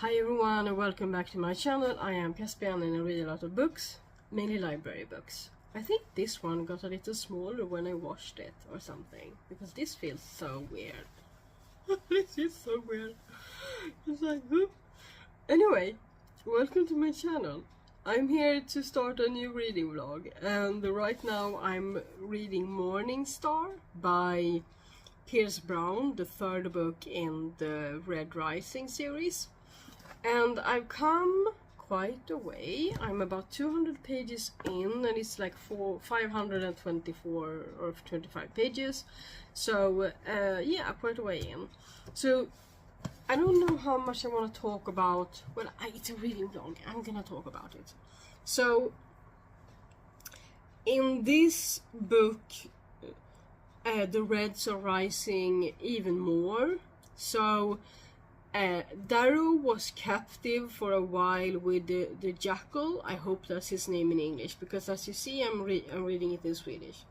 Hi everyone and welcome back to my channel. I am Caspian and I read a lot of books, mainly library books. I think this one got a little smaller when I washed it or something, because this feels so weird. This is so weird. It's like, huh? Anyway, welcome to my channel. I'm here to start a new reading vlog, and right now I'm reading Morning Star by Pierce Brown, the third book in the Red Rising series. And I've come quite a way. I'm about 200 pages in, and it's like 524 or 25 pages. So yeah, quite a way in. So I don't know how much I want to talk about. Well, it's a reading vlog. I'm gonna talk about it. So in this book, the Reds are rising even more. So Darrow was captive for a while with the jackal. I hope that's his name in English, because as you see I'm reading it in Swedish.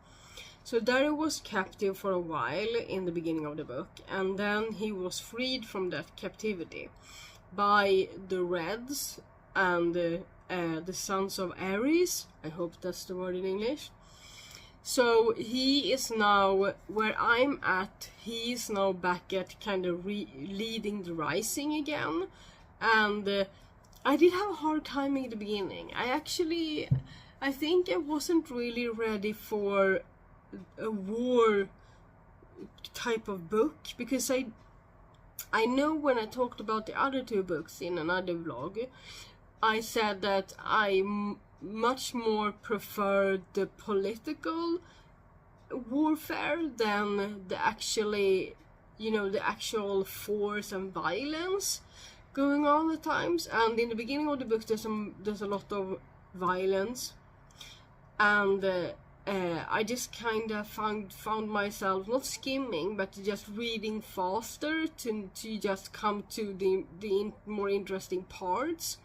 So Darrow was captive for a while in the beginning of the book, and then he was freed from that captivity by the Reds and the Sons of Ares. I hope that's the word in English. So he is now, where I'm at, he is now back at kind of leading the rising again. And I did have a hard time in the beginning. I think I wasn't really ready for a war type of book, because I know when I talked about the other two books in another vlog, I said that I much more prefer the political warfare than the actual force and violence going on at times. And in the beginning of the book there's a lot of violence, and I just kind of found myself not skimming but just reading faster to just come to the more interesting parts.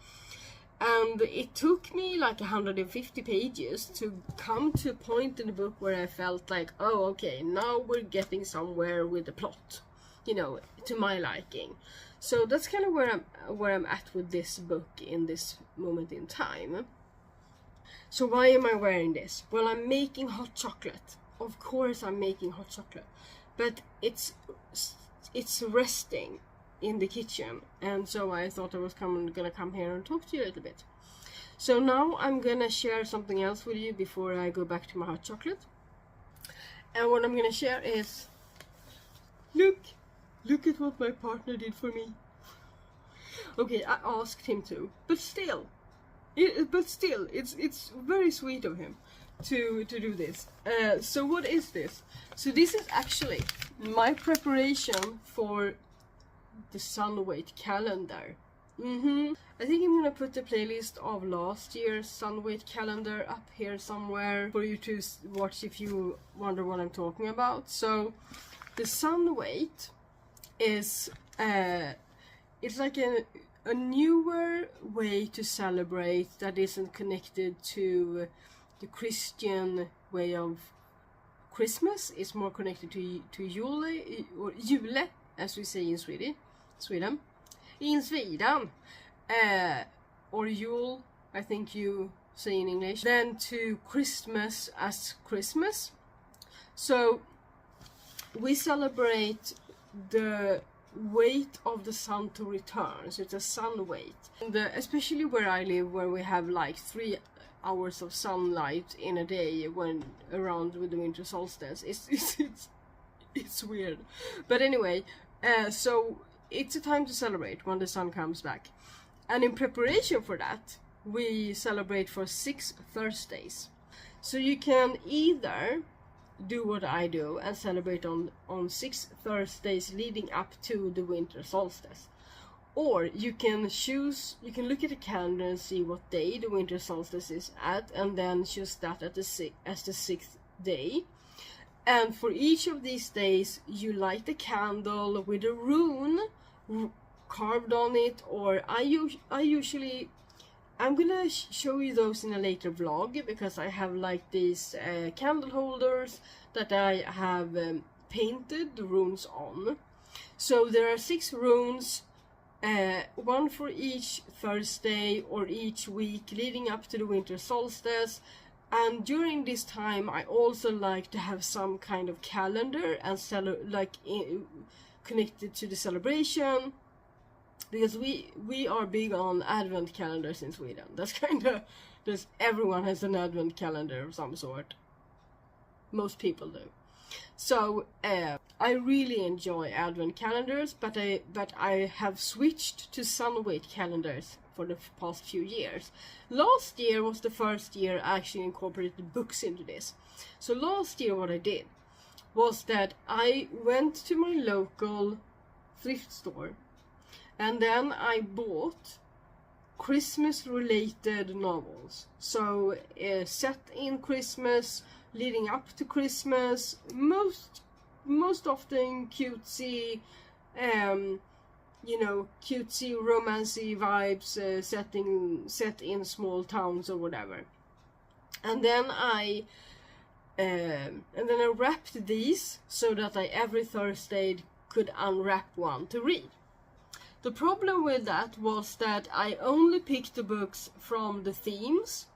And it took me like 150 pages to come to a point in the book where I felt like, oh, okay, now we're getting somewhere with the plot, to my liking. So that's kind of where I'm at with this book in this moment in time. So why am I wearing this? Well, I'm making hot chocolate. Of course I'm making hot chocolate, but it's resting in the kitchen, and so I thought I was gonna come here and talk to you a little bit. So now I'm gonna share something else with you before I go back to my hot chocolate. And what I'm gonna share is, look at what my partner did for me. Okay, I asked him to, but still it's very sweet of him to do this. So what is this? So this is actually my preparation for the Sunwait calendar. I think I'm gonna put the playlist of last year's Sunwait calendar up here somewhere for you to watch if you wonder what I'm talking about. So the Sunwait is it's like a newer way to celebrate that isn't connected to the Christian way of Christmas. It's more connected to Jule, as we say in Sweden. Or Yule, I think you say in English. Then to Christmas as Christmas. So we celebrate the weight of the sun to return. So it's a sun weight. And especially where I live, where we have like 3 hours of sunlight in a day when around with the winter solstice, it's weird. But anyway, so it's a time to celebrate when the sun comes back. And in preparation for that, we celebrate for 6 Thursdays. So you can either do what I do and celebrate on 6 Thursdays leading up to the winter solstice. Or you can look at the calendar and see what day the winter solstice is at, and then choose that as the 6th day. And for each of these days, you light a candle with a rune carved on it, or I'm gonna show you those in a later vlog, because I have like these candle holders that I have painted the runes on. So there are 6 runes one for each Thursday or each week leading up to the winter solstice. And during this time I also like to have some kind of calendar and connected to the celebration, because we are big on advent calendars in Sweden. That's everyone has an advent calendar of some sort. Most people do. So I really enjoy advent calendars, but I have switched to Sunwait calendars for the past few years. Last year was the first year I actually incorporated books into this. So last year what I did was that I went to my local thrift store and then I bought Christmas related novels. So set in Christmas, leading up to Christmas, most often cutesy, cutesy romancy vibes, set in small towns or whatever. And then I wrapped these so that I every Thursday could unwrap one to read. The problem with that was that I only picked the books from the themes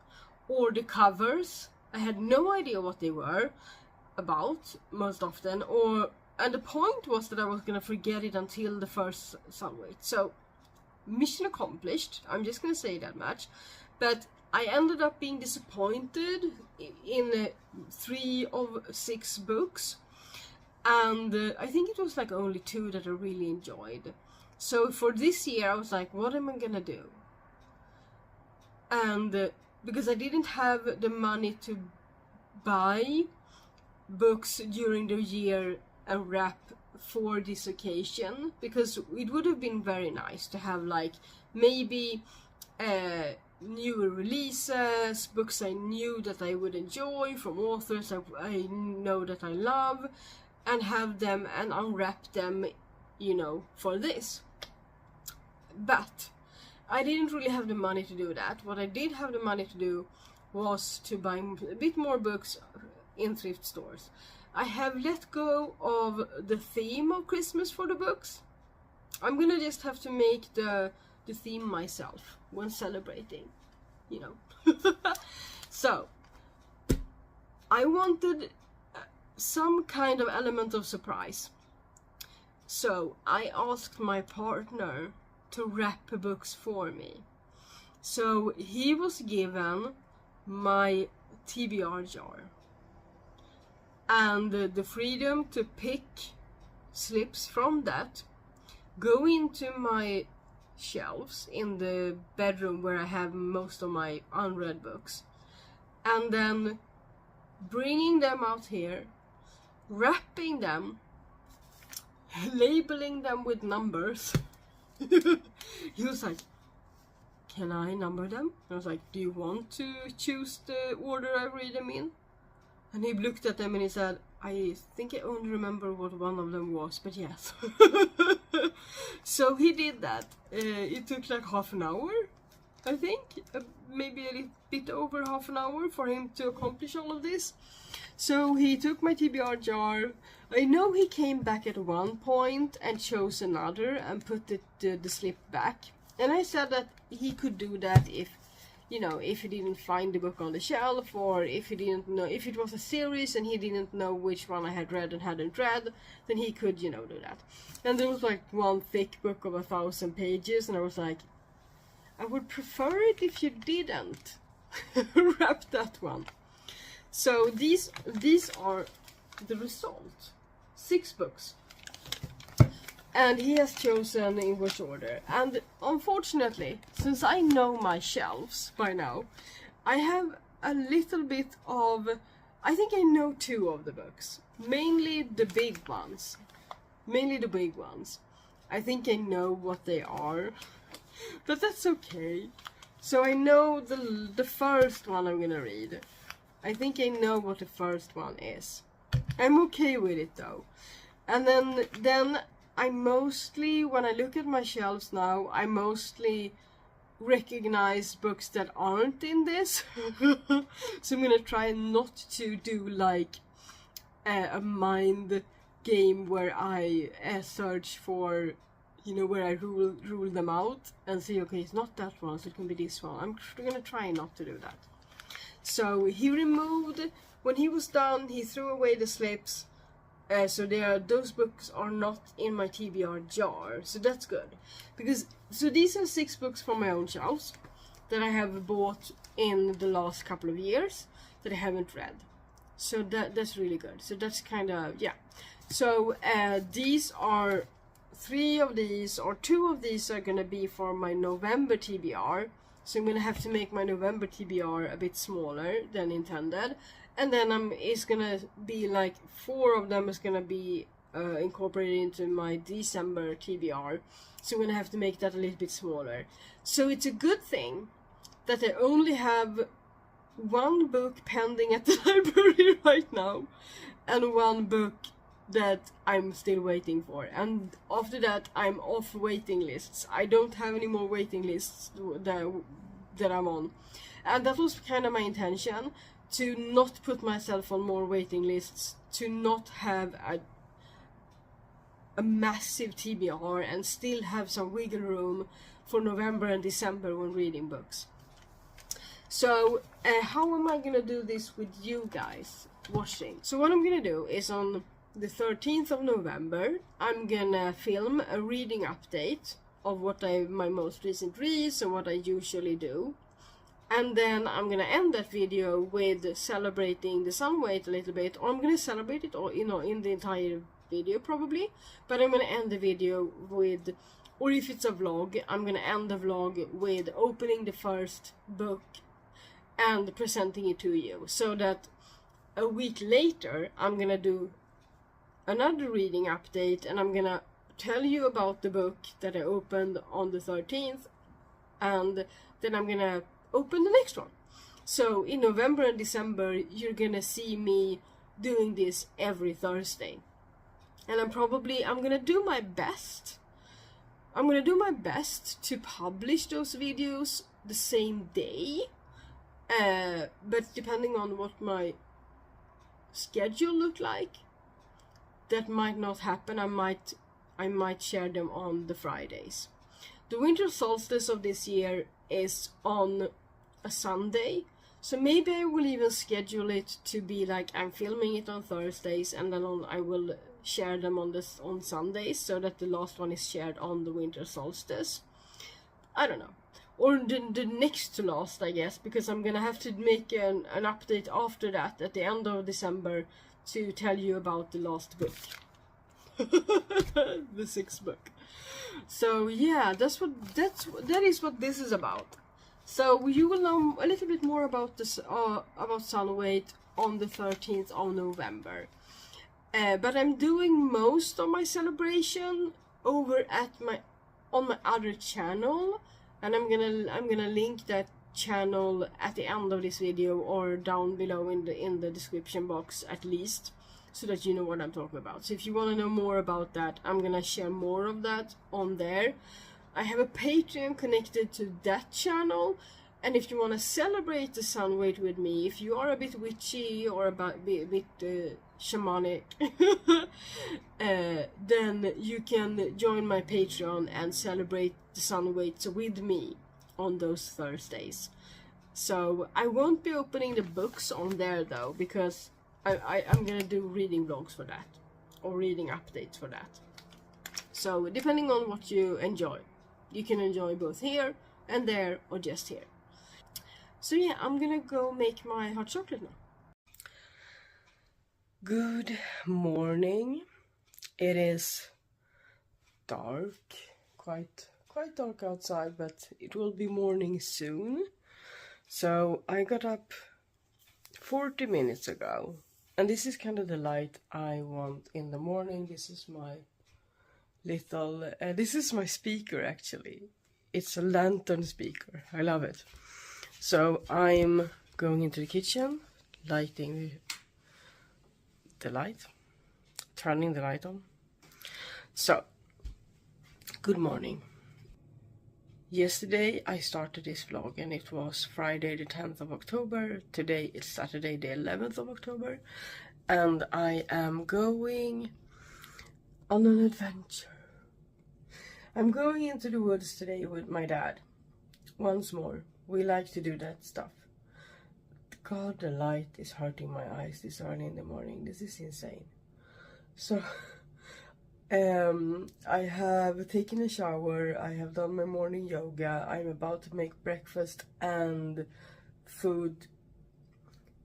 or the covers. I had no idea what they were about most often, and the point was that I was gonna forget it until the first Sunwait. So mission accomplished, I'm just gonna say that much. But I ended up being disappointed in 3 of 6 books, and I think it was like only 2 that I really enjoyed. So for this year I was like, what am I gonna do? And because I didn't have the money to buy books during the year and wrap for this occasion, because it would have been very nice to have like maybe newer releases, books I knew that I would enjoy from authors I know that I love, and have them and unwrap them, for this. But I didn't really have the money to do that. What I did have the money to do was to buy a bit more books in thrift stores. I have let go of the theme of Christmas for the books. I'm gonna just have to make the theme myself when celebrating, So I wanted some kind of element of surprise. So I asked my partner to wrap books for me. So he was given my TBR jar and the freedom to pick slips from that, go into my shelves in the bedroom where I have most of my unread books, and then bringing them out here, wrapping them, labeling them with numbers. He was like, can I number them? I was like, do you want to choose the order I read them in? And he looked at them and he said, I think I only remember what one of them was, but yes. So he did that. It took like half an hour, I think. Maybe a little bit over half an hour for him to accomplish all of this. So he took my TBR jar. I know he came back at one point and chose another and put the slip back. And I said that he could do that if he didn't find the book on the shelf, or if he didn't know, if it was a series and he didn't know which one I had read and hadn't read, then he could, do that. And there was like one thick book of 1,000 pages, and I was like, I would prefer it if you didn't wrap that one. So these are the result. 6 books. And he has chosen in which order. And unfortunately, since I know my shelves by now, I have a little bit of... I think I know 2 of the books. Mainly the big ones. I think I know what they are. But that's okay. So I know the first one I'm gonna read. I think I know what the first one is. I'm okay with it though. And then I mostly, when I look at my shelves now, I mostly recognize books that aren't in this. So I'm gonna try not to do like a mind game where I search for, you know, where I rule them out and say, okay, it's not that one, so it can be this one. I'm gonna try not to do that. So he removed, when he was done, he threw away the slips. So those books are not in my TBR jar, so that's good. So these are 6 books from my own shelves that I have bought in the last couple of years that I haven't read. So that's really good. So that's kind of, yeah. So these are 3 of these, or 2 of these are gonna be for my November TBR. So I'm gonna have to make my November TBR a bit smaller than intended. And then it's gonna be like 4 of them is gonna be incorporated into my December TBR. So I'm gonna have to make that a little bit smaller. So it's a good thing that I only have 1 book pending at the library right now, and 1 book that I'm still waiting for. And after that, I'm off waiting lists. I don't have any more waiting lists that I'm on. And that was kind of my intention, to not put myself on more waiting lists, to not have a massive TBR and still have some wiggle room for November and December when reading books. So how am I gonna do this with you guys watching? So what I'm gonna do is on the 13th of November, I'm gonna film a reading update of my most recent reads and what I usually do. And then I'm gonna end that video with celebrating the Sunwait a little bit, or I'm gonna celebrate it, or in the entire video probably. But I'm gonna end the video with, or if it's a vlog, I'm gonna end the vlog with opening the first book and presenting it to you, so that a week later I'm gonna do another reading update, and I'm gonna tell you about the book that I opened on the 13th, and then I'm gonna open the next one. So in November and December, you're gonna see me doing this every Thursday, and I'm gonna do my best. I'm gonna do my best to publish those videos the same day, but depending on what my schedule look like, that might not happen. I might share them on the Fridays. The winter solstice of this year is on a Sunday, so maybe I will even schedule it to be like I'm filming it on Thursdays, and then I will share them on Sundays, so that the last one is shared on the winter solstice. I don't know, or the next to last, I guess, because I'm gonna have to make an update after that at the end of December to tell you about the last book. The 6th book. So yeah, that is what this is about. So you will know a little bit more about this about Sunwait on the 13th of November. But I'm doing most of my celebration over on my other channel, and I'm gonna link that channel at the end of this video, or down below in the description box at least, so that you know what I'm talking about. So if you want to know more about that, I'm gonna share more of that on there. I have a Patreon connected to that channel, and if you want to celebrate the Sunwait with me, if you are a bit witchy or a bit shamanic, then you can join my Patreon and celebrate the Sunwait with me on those Thursdays. So I won't be opening the books on there though, because I'm gonna do reading vlogs for that, or reading updates for that. So depending on what you enjoy, you can enjoy both here and there, or just here. So yeah, I'm gonna go make my hot chocolate now. Good morning. It is dark, quite dark outside, but it will be morning soon. So I got up 40 minutes ago, and this is kind of the light I want in the morning. This is my little, this is my speaker actually. It's a lantern speaker. I love it. So I'm going into the kitchen, lighting the light, turning the light on. So, good morning. Yesterday I started this vlog, and it was Friday the 10th of October. Today is Saturday the 11th of October, and I am going on an adventure. I'm going into the woods today with my dad. Once more. We like to do that stuff. God, the light is hurting my eyes this early in the morning. This is insane. So, I have taken a shower. I have done my morning yoga. I'm about to make breakfast and food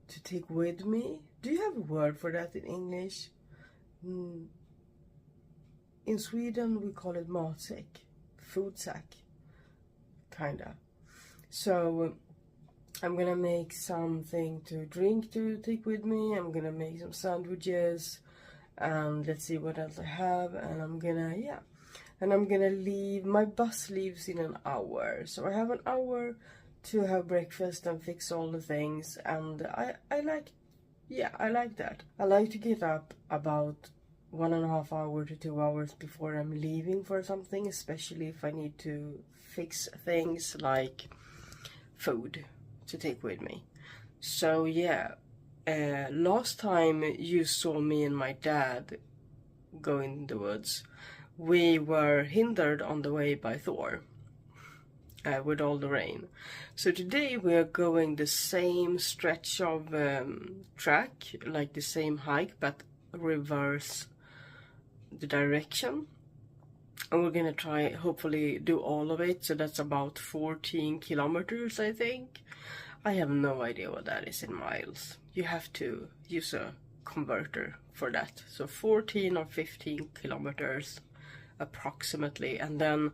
to take with me. Do you have a word for that in English? In Sweden we call it matsäck, food sack, kinda. So I'm gonna make something to drink to take with me. I'm gonna make some sandwiches, and let's see what else I have. And I'm gonna leave. My bus leaves in an hour, so I have an hour to have breakfast and fix all the things. And I like that. I like to get up about 1.5 hours to 2 hours before I'm leaving for something, especially if I need to fix things like food to take with me. So yeah, last time you saw me and my dad go in the woods, we were hindered on the way by Thor with all the rain. So today we are going the same stretch of track, like the same hike, but reverse the direction, and we're gonna try hopefully do all of it. So that's about 14 kilometers, I think. I have no idea what that is in miles. You have to use a converter for that. So 14 or 15 kilometers approximately, and then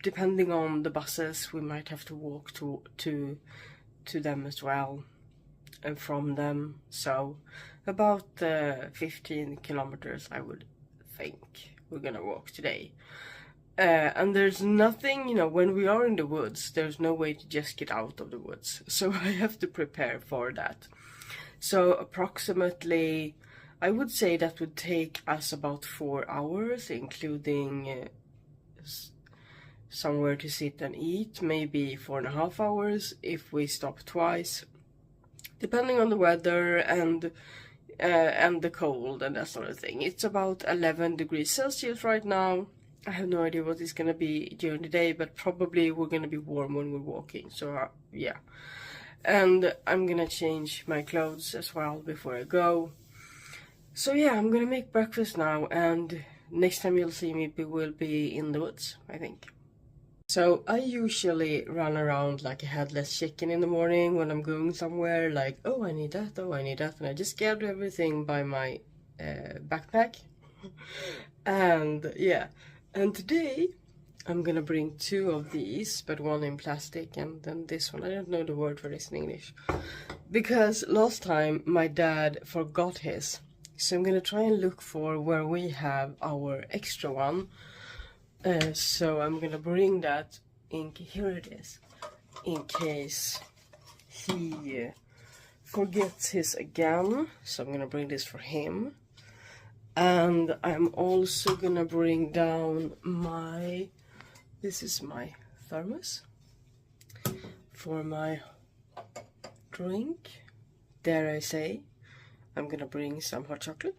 depending on the buses we might have to walk to them as well and from them. So about 15 kilometers I would think we're gonna walk today. And there's nothing, when we are in the woods, there's no way to just get out of the woods. So I have to prepare for that. So approximately, I would say that would take us about 4 hours, including somewhere to sit and eat, maybe 4.5 hours if we stop twice, depending on the weather and the cold and that sort of thing. It's about 11 degrees Celsius right now. I have no idea what it's gonna be during the day, but probably we're gonna be warm when we're walking. So yeah, and I'm gonna change my clothes as well before I go. So yeah, I'm gonna make breakfast now, and next time you'll see me, we will be in the woods, I think. So I usually run around like a headless chicken in the morning when I'm going somewhere, like, oh, I need that, and I just gather everything by my backpack. And yeah, and today I'm gonna bring 2 of these, but one in plastic and then this one. I don't know the word for this in English, because last time my dad forgot his. So I'm gonna try and look for where we have our extra one. So I'm gonna bring that in. Here it is, in case he forgets his again. So I'm gonna bring this for him, and I'm also gonna bring down this is my thermos for my drink. Dare I say, I'm gonna bring some hot chocolate.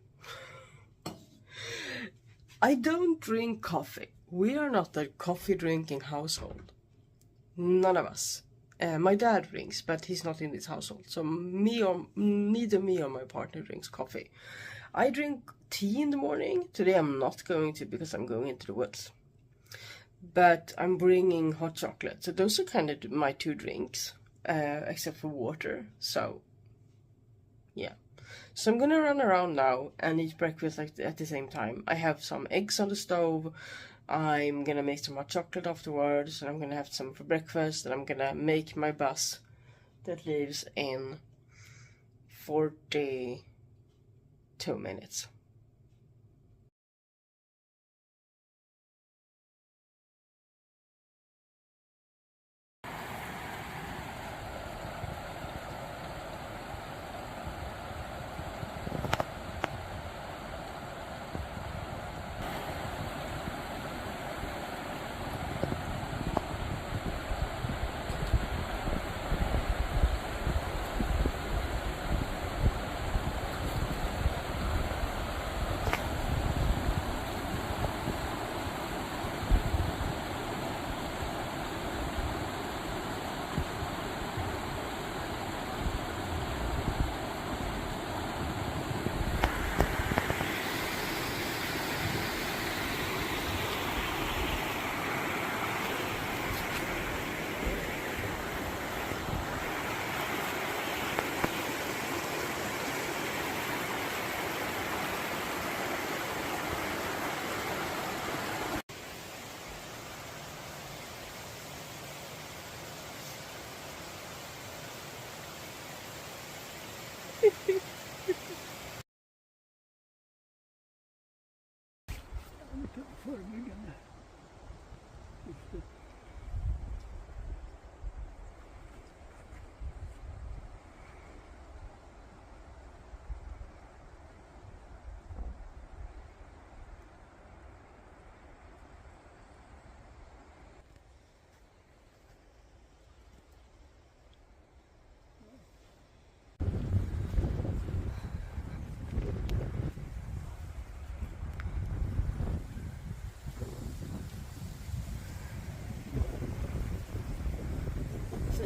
I don't drink coffee. We are not a coffee drinking household. None of us. My dad drinks, but he's not in this household. So neither me or my partner drinks coffee. I drink tea in the morning. Today I'm not going to, because I'm going into the woods. But I'm bringing hot chocolate. So those are kind of my 2 drinks, except for water. So yeah. So I'm gonna run around now and eat breakfast at the same time. I have some eggs on the stove. I'm gonna make some hot chocolate afterwards, and I'm gonna have some for breakfast, and I'm gonna make my bus that leaves in 42 minutes.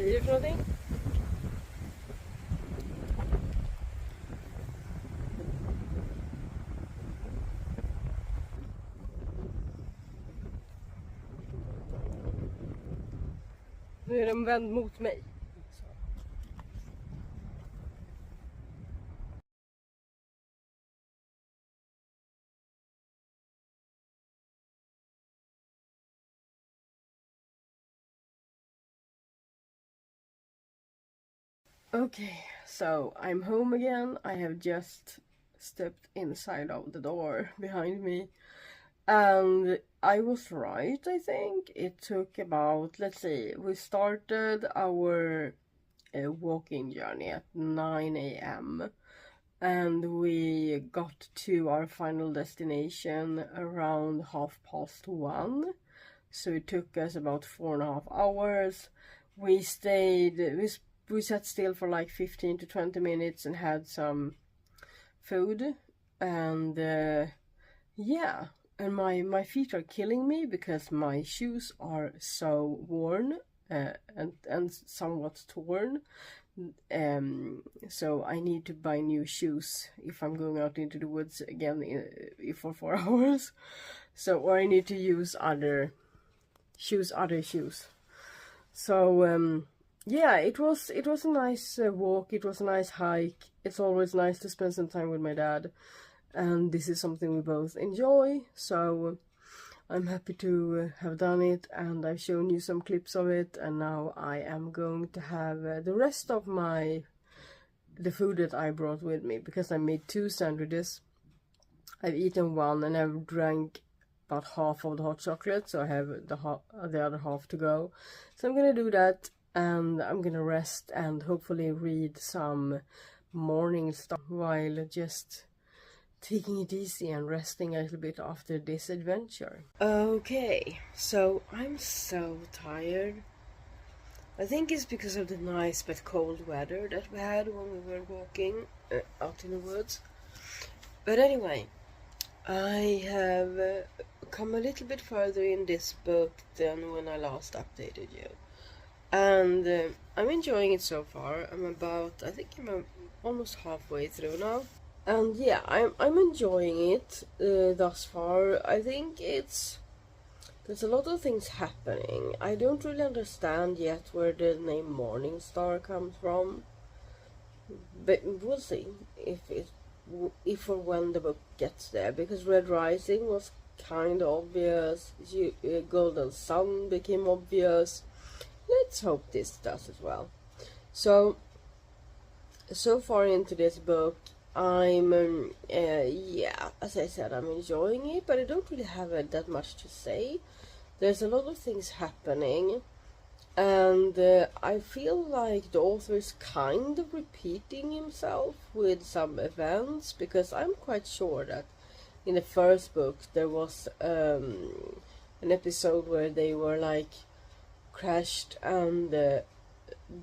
blir det för någonting? Nu är den vänd mot mig. Okay, so I'm home again. I have just stepped inside of the door behind me. And I was right, I think. It took about, let's see, we started our walking journey at 9 a.m. and we got to our final destination around 1:30. So it took us about 4.5 hours. We stayed, we sat still for like 15 to 20 minutes and had some food. And yeah, and my feet are killing me because my shoes are so worn and somewhat torn. So I need to buy new shoes if I'm going out into the woods again for 4 hours. So, or I need to use other shoes. So yeah, it was a nice walk. It was a nice hike. It's always nice to spend some time with my dad, and this is something we both enjoy. So I'm happy to have done it, and I've shown you some clips of it. And now I am going to have the rest of the food that I brought with me, because I made 2 sandwiches. I've eaten one and I've drank about half of the hot chocolate, so I have the other half to go. So I'm gonna do that, and I'm gonna rest and hopefully read some morning stuff while just taking it easy and resting a little bit after this adventure. Okay, so I'm so tired. I think it's because of the nice but cold weather that we had when we were walking out in the woods. But anyway, I have come a little bit further in this book than when I last updated you. And I'm enjoying it so far. I think I'm almost halfway through now. And yeah, I'm enjoying it thus far. I think there's a lot of things happening. I don't really understand yet where the name Morningstar comes from. But we'll see if or when the book gets there, because Red Rising was kind of obvious. Golden Sun became obvious. Let's hope this does as well. So far into this book, I'm yeah, as I said, I'm enjoying it, but I don't really have that much to say. There's a lot of things happening, and I feel like the author is kind of repeating himself with some events, because I'm quite sure that in the first book there was an episode where they were like crashed and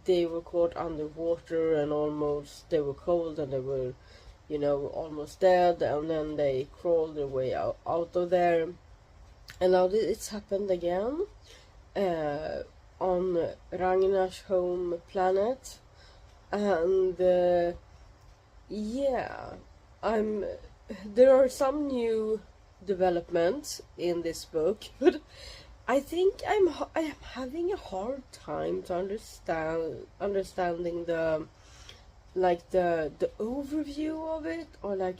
they were caught underwater, and almost they were cold and they were, almost dead, and then they crawled their way out of there. And now it's happened again on Ragnar's home planet. And yeah, there are some new developments in this book, but I think I'm having a hard time to understanding the overview of it, or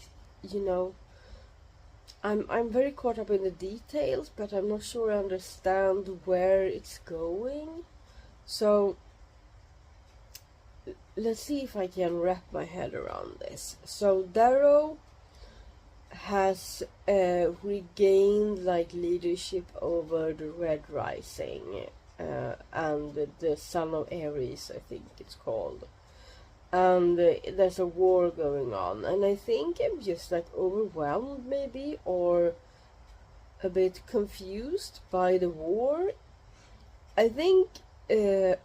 I'm very caught up in the details, but I'm not sure I understand where it's going. So let's see if I can wrap my head around this. So Darrow has regained leadership over the Red Rising and the Son of Ares, I think it's called. And there's a war going on, and I think I'm just overwhelmed maybe, or a bit confused by the war. I think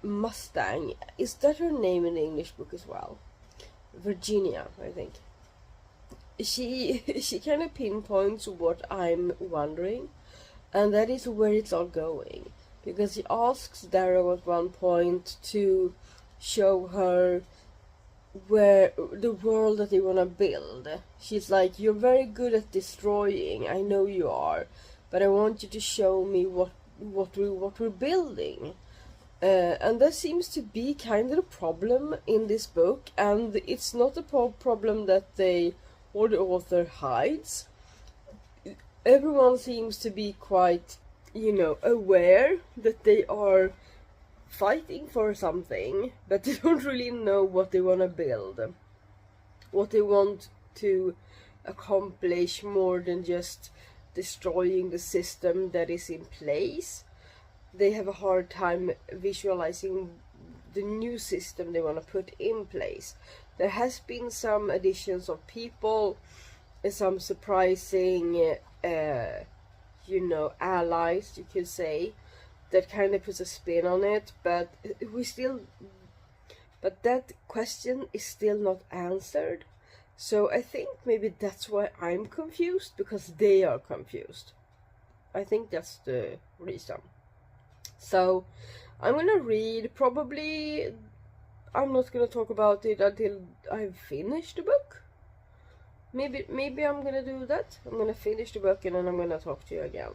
Mustang, is that her name in the English book as well? Virginia, I think. She kind of pinpoints what I'm wondering, and that is where it's all going. because he asks Darrow at one point to show her where the world that they want to build. She's like, you're very good at destroying, I know you are, but I want you to show me what we're building. And that seems to be kind of a problem in this book, and it's not a problem that they or the author hides. Everyone seems to be quite, aware that they are fighting for something, but they don't really know what they want to build, what they want to accomplish more than just destroying the system that is in place. They have a hard time visualizing the new system they want to put in place. There has been some additions of people, some surprising allies, you could say, that kind of puts a spin on it, but that question is still not answered. So I think maybe that's why I'm confused, because they are confused. I think that's the reason. So I'm gonna read, probably I'm not gonna talk about it until I've finished the book. Maybe I'm gonna do that. I'm gonna finish the book and then I'm gonna talk to you again,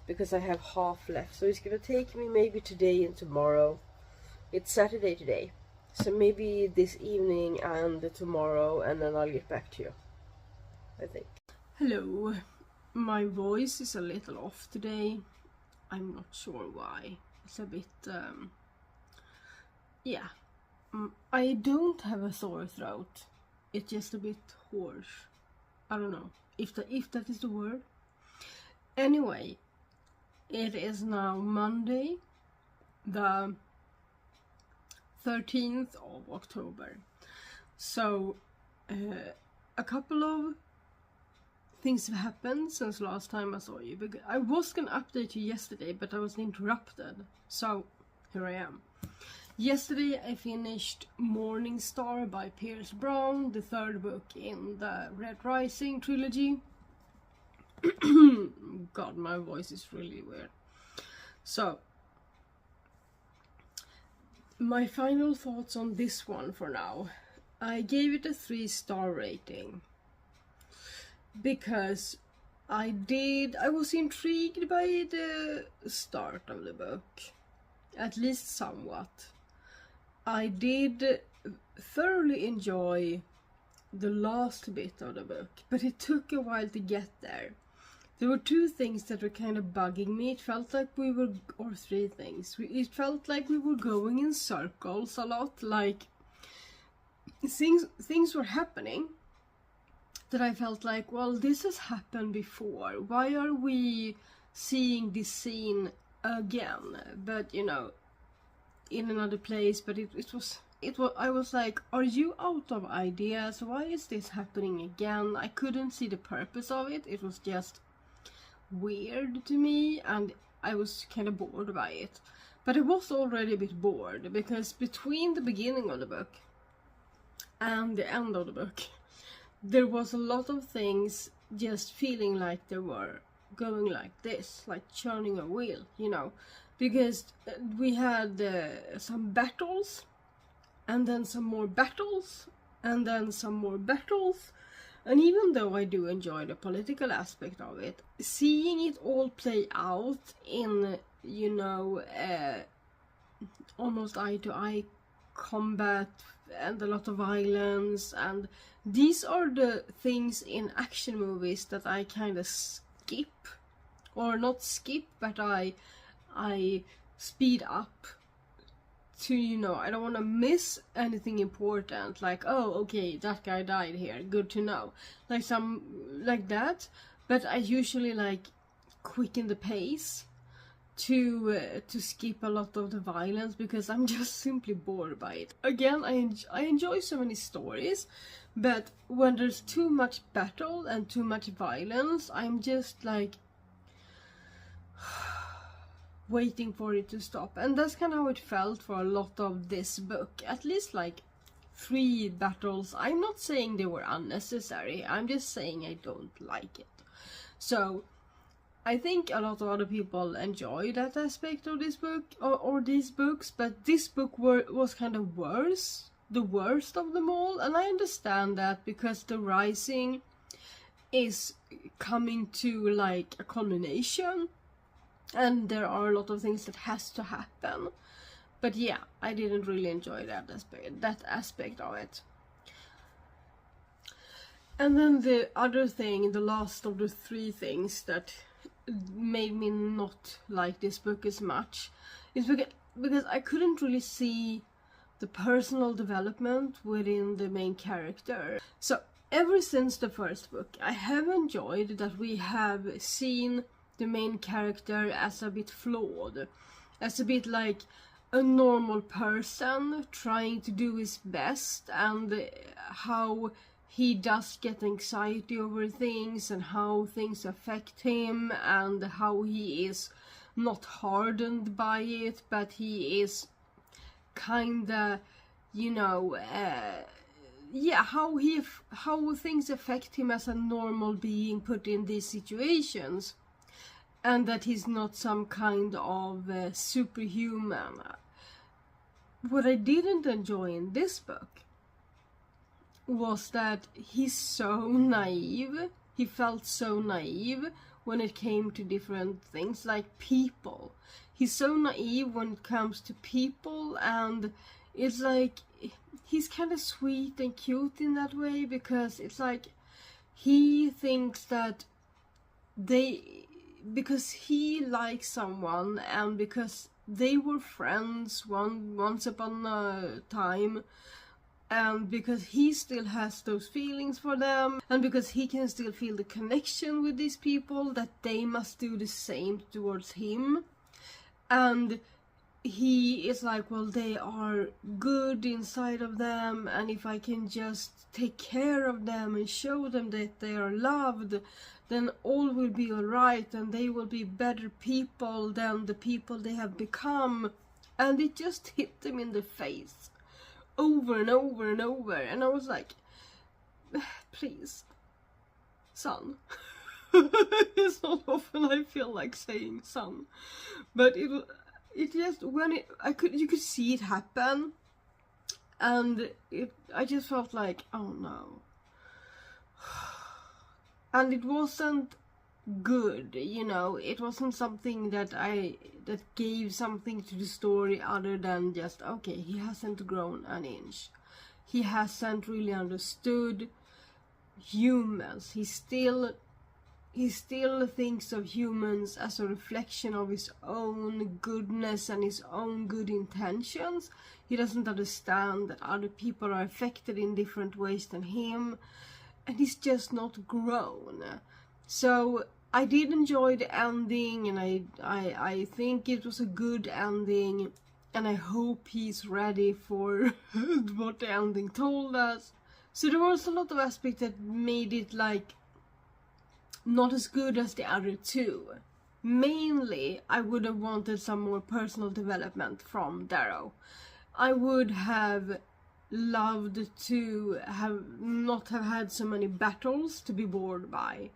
because I have half left. So it's gonna take me maybe today and tomorrow. It's Saturday today, so maybe this evening and tomorrow, and then I'll get back to you, I think. Hello, my voice is a little off today. I'm not sure why. It's a bit I don't have a sore throat. It's just a bit hoarse. I don't know if that is the word. Anyway, it is now Monday, the 13th of October. So a couple of things have happened since last time I saw you. Because I was gonna update you yesterday, but I was interrupted. So here I am. Yesterday I finished Morning Star by Pierce Brown, the third book in the Red Rising trilogy. God, my voice is really weird. So, my final thoughts on this one for now. I gave it a 3-star rating because I was intrigued by the start of the book, at least somewhat. I did thoroughly enjoy the last bit of the book, but it took a while to get there. There were 2 things that were kind of bugging me. It felt like or 3 things. It felt like we were going in circles a lot, like things were happening that I felt like, well, this has happened before. Why are we seeing this scene again? But in another place, but it was I was like, are you out of ideas? Why is this happening again? I couldn't see the purpose of it. It was just weird to me, and I was kind of bored by it. But I was already a bit bored, because between the beginning of the book and the end of the book, there was a lot of things just feeling like they were going like this, like churning a wheel, because we had some battles, and then some more battles, and then some more battles. And even though I do enjoy the political aspect of it, seeing it all play out in, almost eye-to-eye combat and a lot of violence, and these are the things in action movies that I kind of skip, or not skip, but I speed up to, I don't want to miss anything important, like, oh, okay, that guy died here, good to know, like that. But I usually quicken the pace to skip a lot of the violence, because I'm just simply bored by it. Again, I enjoy so many stories, but when there's too much battle and too much violence, I'm just waiting for it to stop. And that's kind of how it felt for a lot of this book. At least 3 battles. I'm not saying they were unnecessary, I'm just saying I don't like it. So I think a lot of other people enjoy that aspect of this book, or these books, but this book was kind of worse, the worst of them all, and I understand that because the Rising is coming to like a culmination, and there are a lot of things that has to happen. But yeah, I didn't really enjoy that aspect of it. And then the other thing, the last of the three things that made me not like this book as much is because I couldn't really see the personal development within the main character. So ever since the first book, I have enjoyed that we have seen the main character as a bit flawed, as a bit like a normal person trying to do his best, and how he does get anxiety over things and how things affect him, and how he is not hardened by it, but he is kinda, you know, yeah, how things affect him as a normal being put in these situations, and that he's not some kind of superhuman. What I didn't enjoy in this book was that he's so naive. He felt so naive when it came to different things, like people. He's so naive when it comes to people, and it's like he's kind of sweet and cute in that way, because it's like he thinks that because he likes someone, and because they were friends once upon a time, and because he still has those feelings for them, and because he can still feel the connection with these people, that they must do the same towards him. And he is like, well, they are good inside of them, and if I can just take care of them and show them that they are loved, then all will be alright, and they will be better people than the people they have become. And it just hit them in the face over and over and over, and I was like, please, son. It's not often I feel like saying son, but it just, when you could see it happen, and I just felt like, oh no. And it wasn't good, you know, it wasn't something that gave something to the story other than just, okay, he hasn't grown an inch. He hasn't really understood humans. He still thinks of humans as a reflection of his own goodness and his own good intentions. He doesn't understand that other people are affected in different ways than him, and he's just not grown. So I did enjoy the ending, and I think it was a good ending, and I hope he's ready for what the ending told us. So there was a lot of aspects that made it like not as good as the other two. Mainly, I would have wanted some more personal development from Darrow. I would have loved to not have had so many battles to be bored by.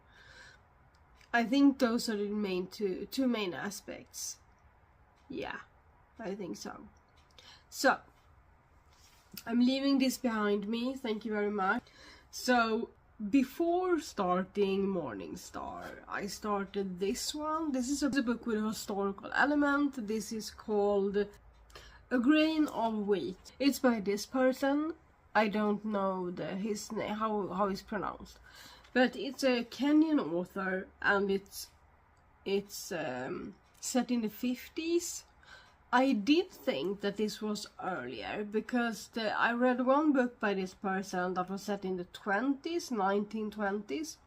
I think those are the two main aspects. Yeah, I think so. So, I'm leaving this behind me, thank you very much. So, before starting Morningstar, I started this one. This is a book with a historical element. This is called A Grain of Wheat. It's by this person. I don't know his name, how it's pronounced. But it's a Kenyan author, and it's set in the 50s. I did think that this was earlier, because I read one book by this person that was set in the 1920s.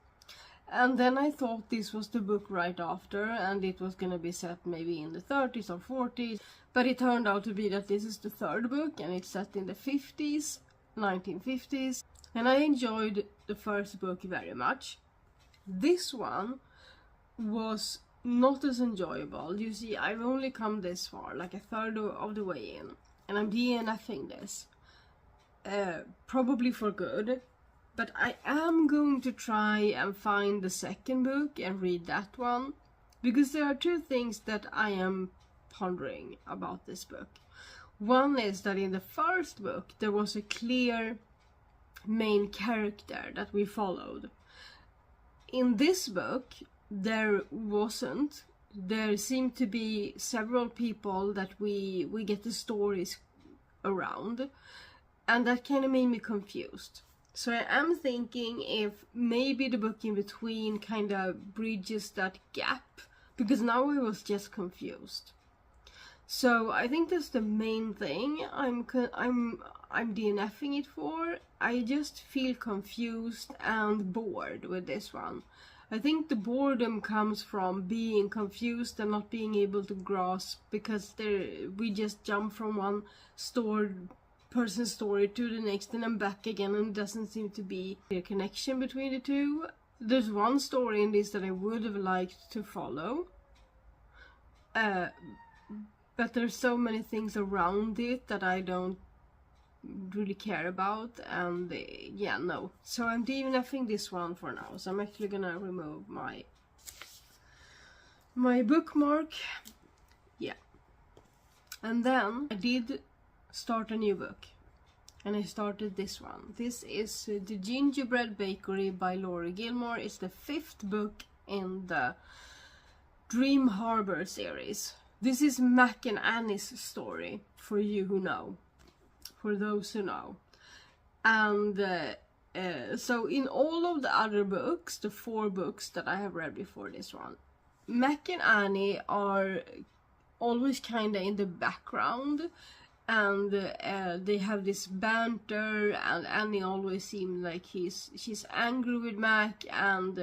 And then I thought this was the book right after, and it was gonna be set maybe in the 30s or 40s. But it turned out to be that this is the third book, and it's set in the 50s, 1950s. And I enjoyed the first book very much. This one was not as enjoyable. You see, I've only come this far, like a third of the way in, and I'm DNFing this. Probably for good. But I am going to try and find the second book and read that one. because there are two things that I am pondering about this book. One is that in the first book there was a clear main character that we followed. In this book there wasn't. There seemed to be several people that we get the stories around, and that kind of made me confused. So I am thinking if maybe the book in between kind of bridges that gap, because now I was just confused. So I think that's the main thing I'm DNFing it for. I just feel confused and bored with this one. I think the boredom comes from being confused and not being able to grasp, because we just jump from one person's story to the next and then back again, and it doesn't seem to be a connection between the two. There's one story in this that I would have liked to follow, but there's so many things around it that I don't really care about, and yeah, no. So I'm DNFing this one for now. So I'm actually gonna remove my bookmark. Yeah. And then I did start a new book, and I started this one. This is The Gingerbread Bakery by Laurie Gilmore. It's the 5th book in the Dream Harbor series. This is Mac and Annie's story, for you who know. For those who know. And so in all of the other books, the 4 books that I have read before this one, Mac and Annie are always kind of in the background, and they have this banter, and Annie always seems like she's angry with Mac, and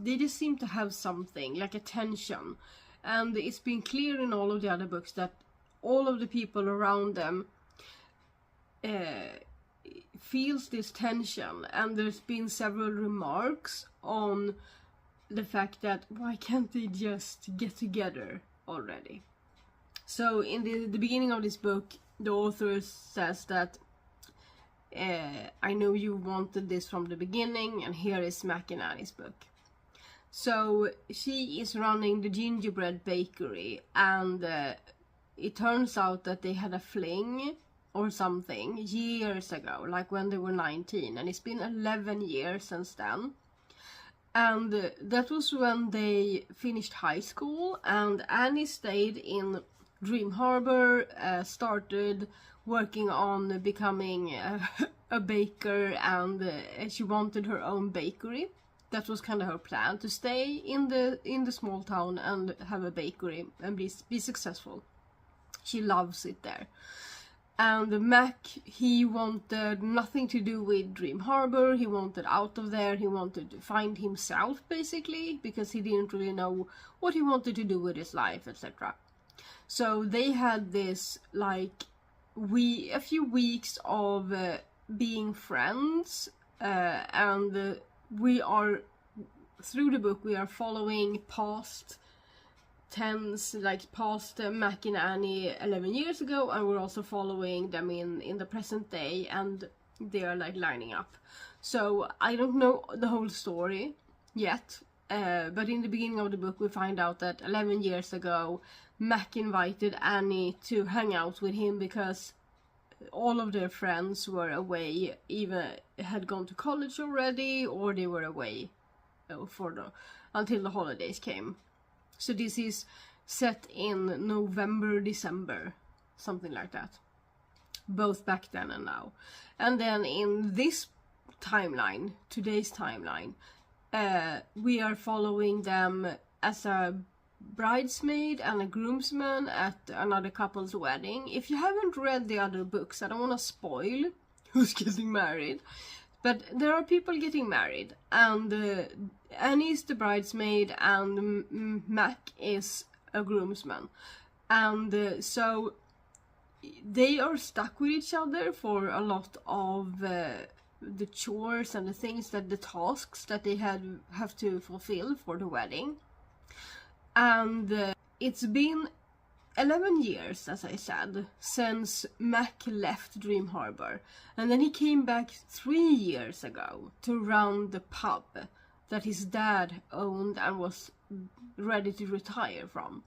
they just seem to have something, like a tension. And it's been clear in all of the other books that all of the people around them feels this tension, and there's been several remarks on the fact that why can't they just get together already. So in the beginning of this book, the author says that I know you wanted this from the beginning, and here is Mac and Annie's book. So she is running the gingerbread bakery, and it turns out that they had a fling or something years ago, like when they were 19, and it's been 11 years since then. And that was when they finished high school, and Annie stayed in Dream Harbor, started working on becoming a baker, and she wanted her own bakery. That was kind of her plan, to stay in the small town and have a bakery and be successful. She loves it there. And Mac, he wanted nothing to do with Dream Harbor. He wanted out of there. He wanted to find himself, basically, because he didn't really know what he wanted to do with his life, etc. So they had this, like, a few weeks of being friends, and we are, through the book, we are following past tense, like past Mac and Annie 11 years ago, and we're also following them in the present day, and they are like lining up. So I don't know the whole story yet, but in the beginning of the book we find out that 11 years ago Mac invited Annie to hang out with him because all of their friends were away, even had gone to college already, or they were away until the holidays came. So this is set in November, December, something like that. Both back then and now. And then in this timeline, today's timeline, we are following them as a bridesmaid and a groomsman at another couple's wedding. If you haven't read the other books, I don't want to spoil who's getting married, but there are people getting married, and Annie's the bridesmaid and Mac is a groomsman, and so they are stuck with each other for a lot of the chores and the tasks that they have to fulfill for the wedding. And it's been 11 years, as I said, since Mac left Dream Harbor, and then he came back 3 years ago to run the pub that his dad owned and was ready to retire from.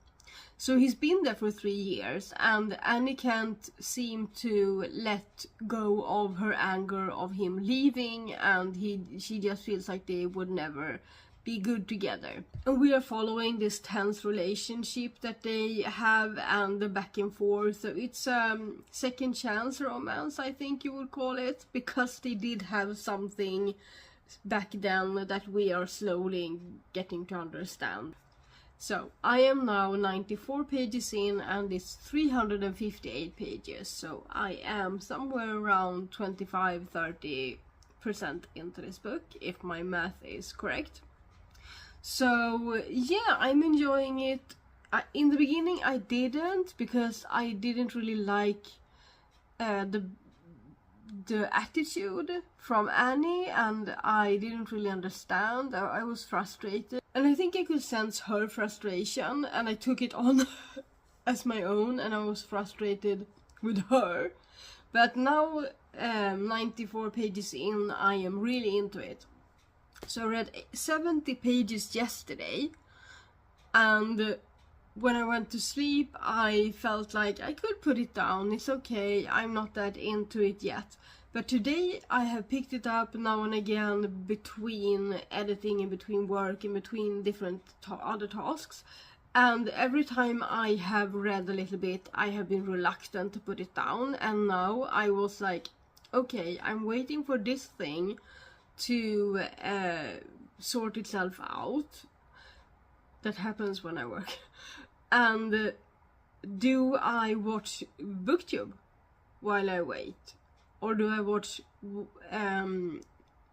So he's been there for 3 years, and Annie can't seem to let go of her anger of him leaving, and she just feels like they would never be good together. And we are following this tense relationship that they have and the back and forth. So it's second chance romance, I think you would call it, because they did have something back then that we are slowly getting to understand. So I am now 94 pages in, and it's 358 pages, so I am somewhere around 25-30% into this book, if my math is correct. So yeah, I'm enjoying it. In the beginning I didn't, because I didn't really like the attitude from Annie, and I didn't really understand. I was frustrated, and I think I could sense her frustration, and I took it on as my own, and I was frustrated with her. But now, 94 pages in, I am really into it. So I read 70 pages yesterday, and when I went to sleep I felt like I could put it down, it's okay, I'm not that into it yet. But today I have picked it up now and again between editing and between work and between different other tasks. And every time I have read a little bit, I have been reluctant to put it down. And now I was like, okay, I'm waiting for this thing to sort itself out. That happens when I work. And do I watch BookTube while I wait? Or do I watch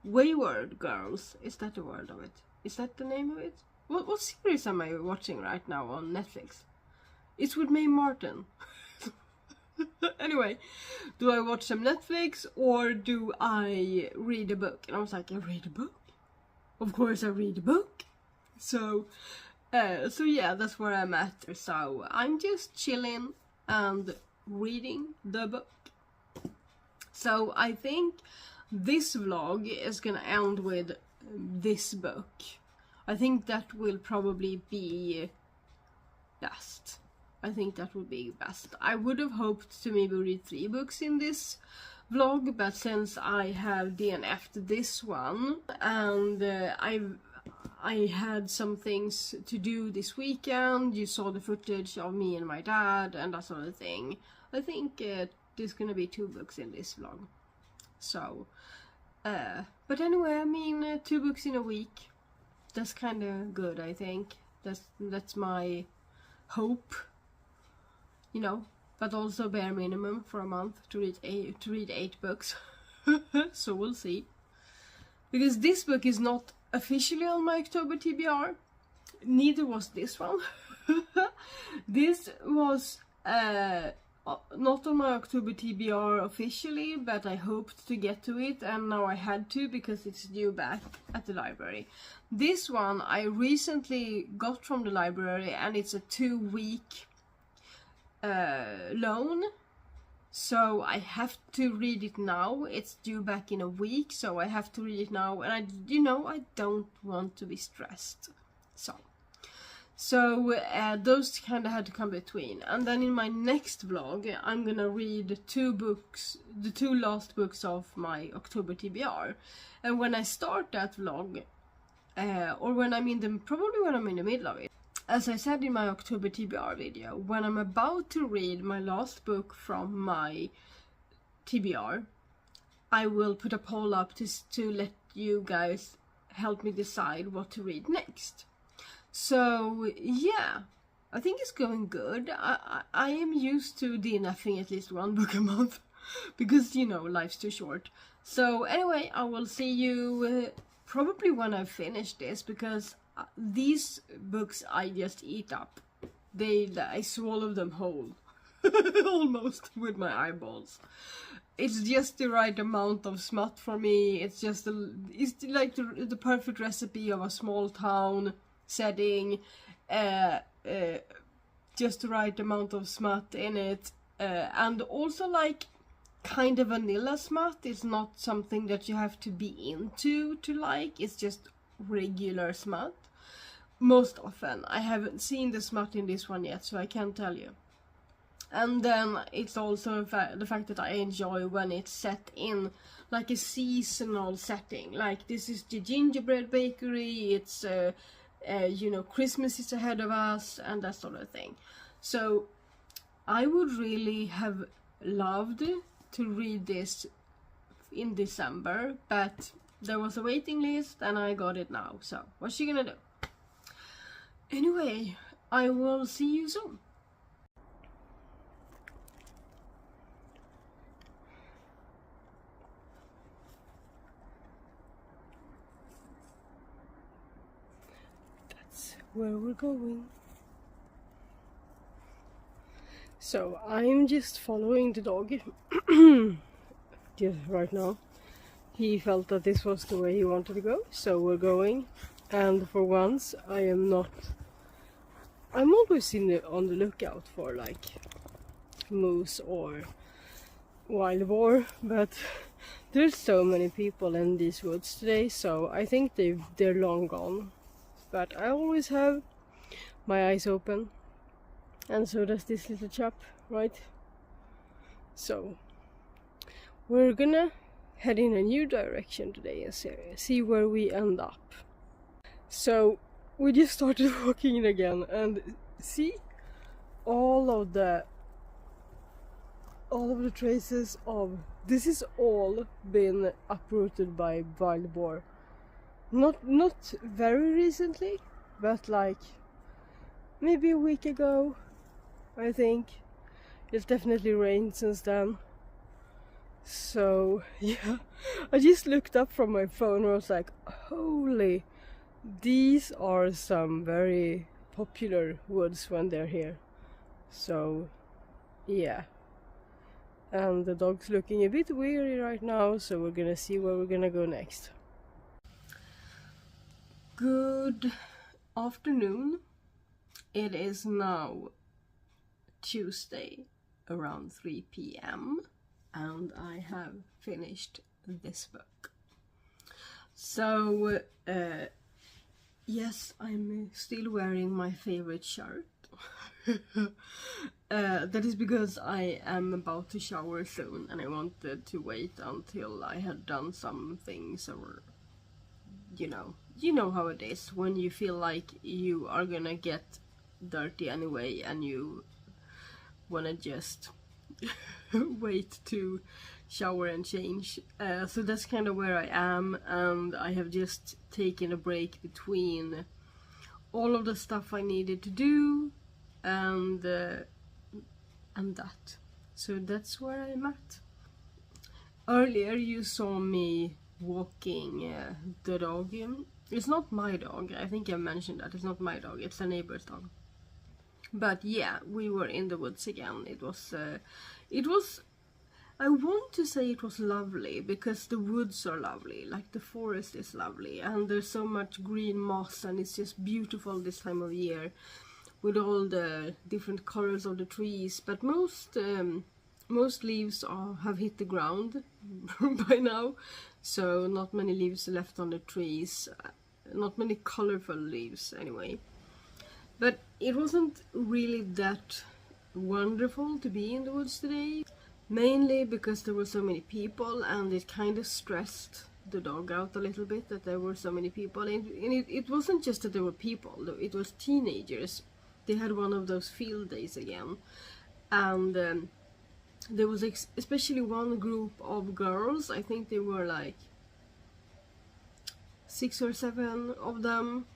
Wayward Girls? Is that the word of it? Is that the name of it? What series am I watching right now on Netflix? It's with Mae Martin. Anyway, do I watch some Netflix or do I read a book? And I was like, I read a book? Of course I read a book. So yeah, that's where I'm at. So I'm just chilling and reading the book. So I think this vlog is gonna end with this book. I think that will probably be best. I think that would be best. I would have hoped to maybe read 3 books in this vlog, but since I have DNF'd this one, and I had some things to do this weekend. You saw the footage of me and my dad and that sort of thing. I think there's gonna be 2 books in this vlog. So, but anyway, I mean, 2 books in a week. That's kind of good, I think. That's my hope, you know. But also bare minimum for a month to read 8 books. So we'll see. Because this book is not officially on my October TBR. Neither was this one. This was not on my October TBR officially, but I hoped to get to it, and now I had to because it's due back at the library. This one I recently got from the library, and it's a 2-week loan, so I have to read it now. It's due back in a week, so I have to read it now, and I don't want to be stressed. So those kind of had to come between. And then in my next vlog, I'm gonna read 2 books, the 2 last books of my October TBR. And when I start that vlog, or when I'm in the, probably when I'm in the middle of it, as I said in my October TBR video, when I'm about to read my last book from my TBR, I will put a poll up to let you guys help me decide what to read next. So yeah, I think it's going good. I am used to DNFing at least 1 book a month because, you know, life's too short. So anyway, I will see you probably when I finish this, because these books I just eat up. I swallow them whole. Almost with my eyeballs. It's just the right amount of smut for me. It's just it's like the perfect recipe of a small town setting, just the right amount of smut in it, and also like kind of vanilla smut. It's not something that you have to be into to like, it's just regular smut, most often. I haven't seen the smut in this one yet, so I can't tell you. And then it's also the fact that I enjoy when it's set in like a seasonal setting. Like this is the gingerbread bakery, it's you know, Christmas is ahead of us and that sort of thing. So I would really have loved to read this in December, but there was a waiting list and I got it now, so what's she gonna do? Anyway, I will see you soon. That's where we're going. So I'm just following the dog just right now. He felt that this was the way he wanted to go, so we're going. And for once I'm always on the lookout for like moose or wild boar, but there's so many people in these woods today, so I think they're long gone. But I always have my eyes open, and so does this little chap, right? So we're gonna head in a new direction today and see where we end up. So we just started walking in again, and see all of the traces of this is all been uprooted by wild boar. Not very recently, but like maybe a week ago, I think. It's definitely rained since then. So yeah, I just looked up from my phone and I was like, holy, these are some very popular woods when they're here. So yeah, and the dog's looking a bit weary right now, so we're gonna see where we're gonna go next. Good afternoon. It is now Tuesday around 3 p.m. and I have finished this book. So yes, I'm still wearing my favorite shirt. That is because I am about to shower soon and I wanted to wait until I had done some things, or you know how it is when you feel like you are gonna get dirty anyway and you wanna just wait to shower and change. So that's kind of where I am, and I have just taken a break between all of the stuff I needed to do and that. So that's where I'm at. Earlier you saw me walking the dog. It's not my dog, I think I mentioned that. It's not my dog, it's a neighbor's dog. But yeah, we were in the woods again. It was I want to say it was lovely, because the woods are lovely, like the forest is lovely, and there's so much green moss and it's just beautiful this time of year with all the different colors of the trees. But most leaves have hit the ground by now, so not many leaves left on the trees, not many colorful leaves anyway. But it wasn't really that wonderful to be in the woods today, mainly because there were so many people, and it kind of stressed the dog out a little bit that there were so many people. And it wasn't just that there were people, it was teenagers. They had one of those field days again, and there was especially one group of girls. I think there were like 6 or 7 of them,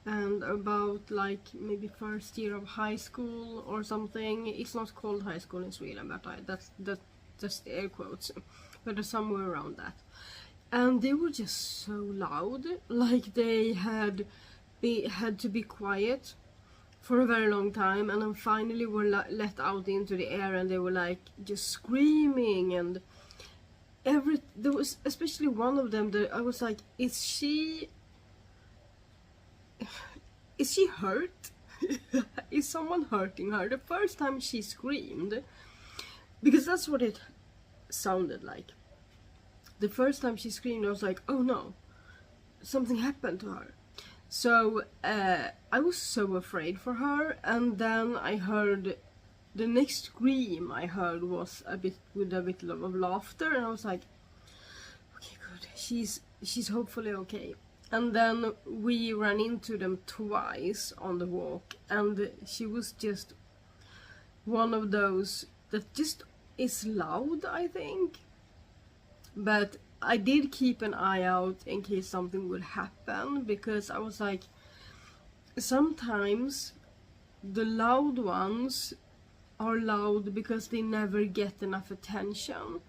and about like maybe first year of high school or something. It's not called high school in Sweden, but that's the air quotes, but somewhere around that. And they were just so loud, like they had to be quiet for a very long time, and then finally were let out into the air, and they were like just screaming. And there was especially one of them that I was like, is she hurt? Is someone hurting her? The first time she screamed, because that's what it sounded like. The first time she screamed, I was like, oh no, something happened to her. So I was so afraid for her, and then I heard the next scream I heard was a bit of laughter, and I was like, okay, good, she's hopefully okay. And then we ran into them twice on the walk, and she was just one of those that just is loud, I think. But I did keep an eye out in case something would happen, because I was like, sometimes the loud ones are loud because they never get enough attention.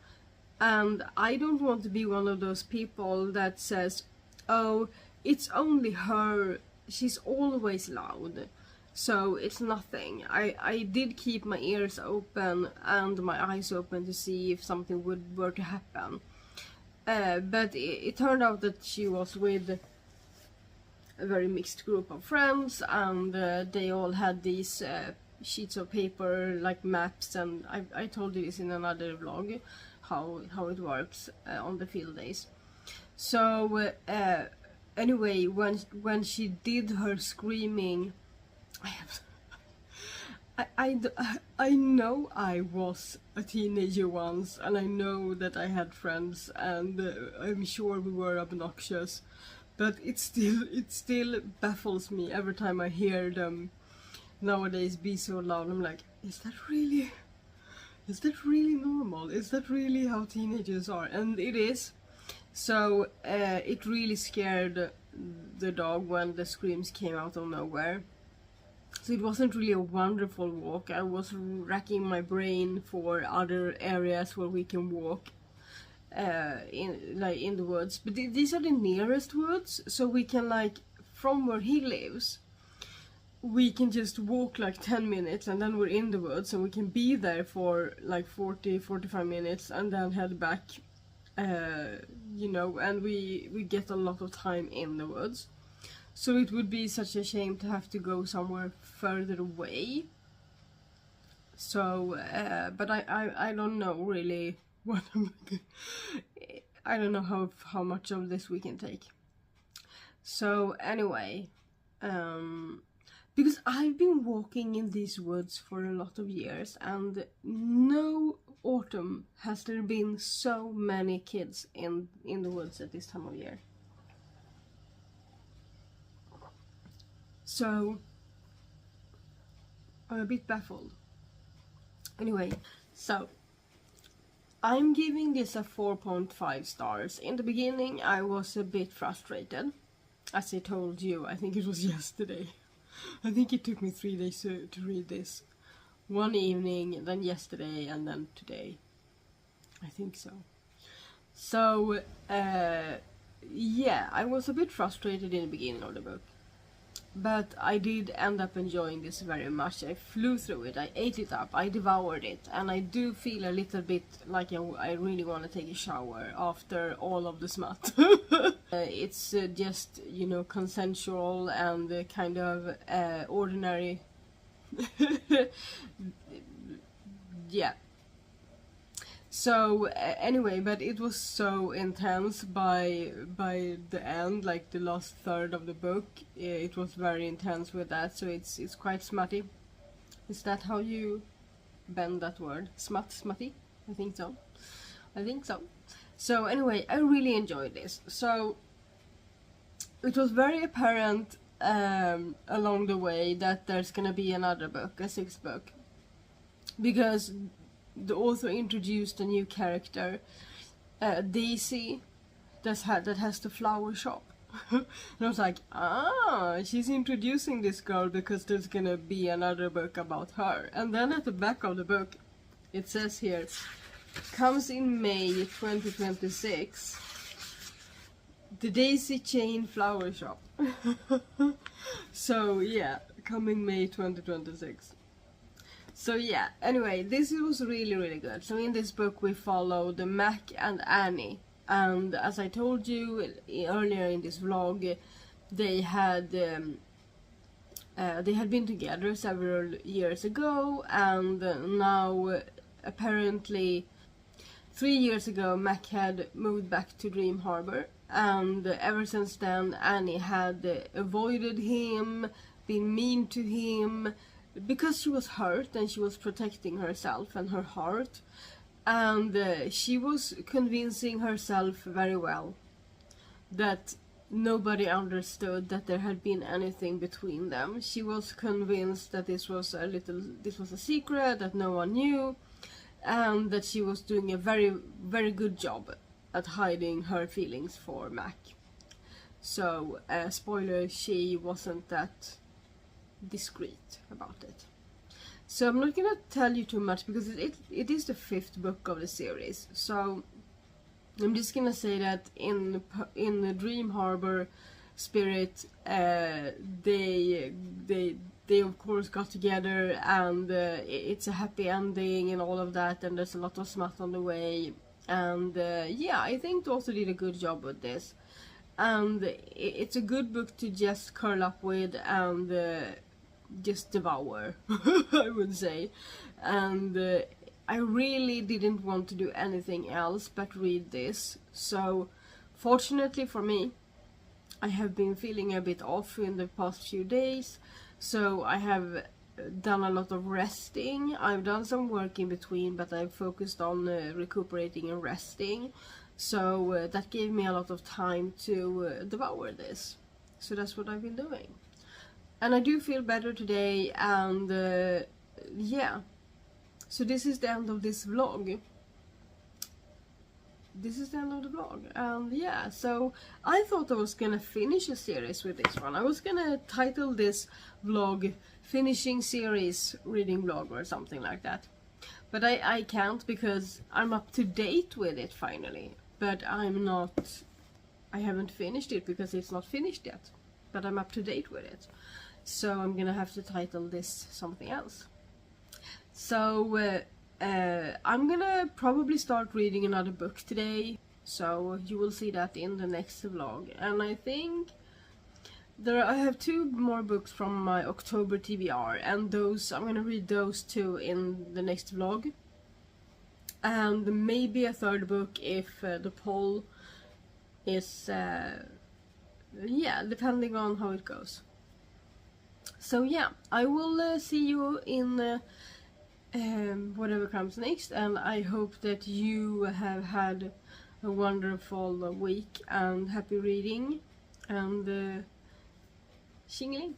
And I don't want to be one of those people that says, oh, it's only her, she's always loud, so it's nothing. I did keep my ears open and my eyes open to see if something were to happen. But it turned out that she was with a very mixed group of friends, and they all had these sheets of paper, like maps, and I told you this in another vlog, how it works on the field days. So anyway, when she did her screaming, I know I was a teenager once, and I know that I had friends, and I'm sure we were obnoxious, but it still baffles me every time I hear them nowadays be so loud. I'm like, is that really normal? Is that really how teenagers are? And it is. So it really scared the dog when the screams came out of nowhere. So it wasn't really a wonderful walk. I was racking my brain for other areas where we can walk in the woods. But these are the nearest woods, so we can, like, from where he lives, we can just walk like 10 minutes and then we're in the woods, and we can be there for like 40-45 minutes and then head back, you know, and we get a lot of time in the woods. So it would be such a shame to have to go somewhere further away. So but I don't know really what I don't know how much of this we can take. So anyway, because I've been walking in these woods for a lot of years, and no autumn has there been so many kids in the woods at this time of year. So I'm a bit baffled. Anyway, so I'm giving this a 4.5 stars. In the beginning I was a bit frustrated, as I told you. I think it was yesterday. I think it took me 3 days to read this. One evening, then yesterday, and then today. I think so. So, yeah, I was a bit frustrated in the beginning of the book. But I did end up enjoying this very much. I flew through it, I ate it up, I devoured it. And I do feel a little bit like I really want to take a shower after all of the smut. It's just, you know, consensual and kind of ordinary. Yeah. So anyway, but it was so intense by the end, like the last third of the book. It was very intense with that, so it's quite smutty. Is that how you bend that word? Smutty? I think so. So anyway, I really enjoyed this. So it was very apparent along the way that there's gonna be another book, a 6th book, because the author introduced a new character, Daisy, that has the flower shop. And I was like, she's introducing this girl because there's gonna be another book about her. And then at the back of the book it says here, comes in May 2026, the Daisy Chain Flower Shop. So yeah, coming May 2026. So yeah, anyway, this was really good. So in this book we followed Mac and Annie, and as I told you earlier in this vlog, they had been together several years ago, and now apparently 3 years ago Mac had moved back to Dream Harbor, and ever since then Annie had avoided him, been mean to him, because she was hurt and she was protecting herself and her heart, and she was convincing herself very well that nobody understood that there had been anything between them. She was convinced that this was a secret that no one knew, and that she was doing a very, very good job at hiding her feelings for Mac. So, spoiler, she wasn't that discreet about it. So I'm not gonna tell you too much because it is the 5th book of the series. So I'm just gonna say that in the Dream Harbor Spirit, they of course got together, and it's a happy ending and all of that, and there's a lot of smut on the way, and yeah, I think the author did a good job with this, and it's a good book to just curl up with and just devour, I would say, and I really didn't want to do anything else but read this. So fortunately for me, I have been feeling a bit off in the past few days, so I have done a lot of resting. I've done some work in between, but I've focused on recuperating and resting, so that gave me a lot of time to devour this. So that's what I've been doing, and I do feel better today, and yeah. So this is the end of this vlog. This is the end of the vlog, and yeah, so I thought I was gonna finish a series with this one. I was gonna title this vlog Finishing Series Reading Vlog or something like that. But I can't, because I'm up to date with it finally. But I haven't finished it because it's not finished yet. But I'm up to date with it. So I'm gonna have to title this something else. So I'm gonna probably start reading another book today, so you will see that in the next vlog. And I think I have 2 more books from my October TBR, and those I'm gonna read those 2 in the next vlog, and maybe a 3rd book if the poll is yeah, depending on how it goes. So yeah, I will see you in whatever comes next, and I hope that you have had a wonderful week and happy reading, and Xingling.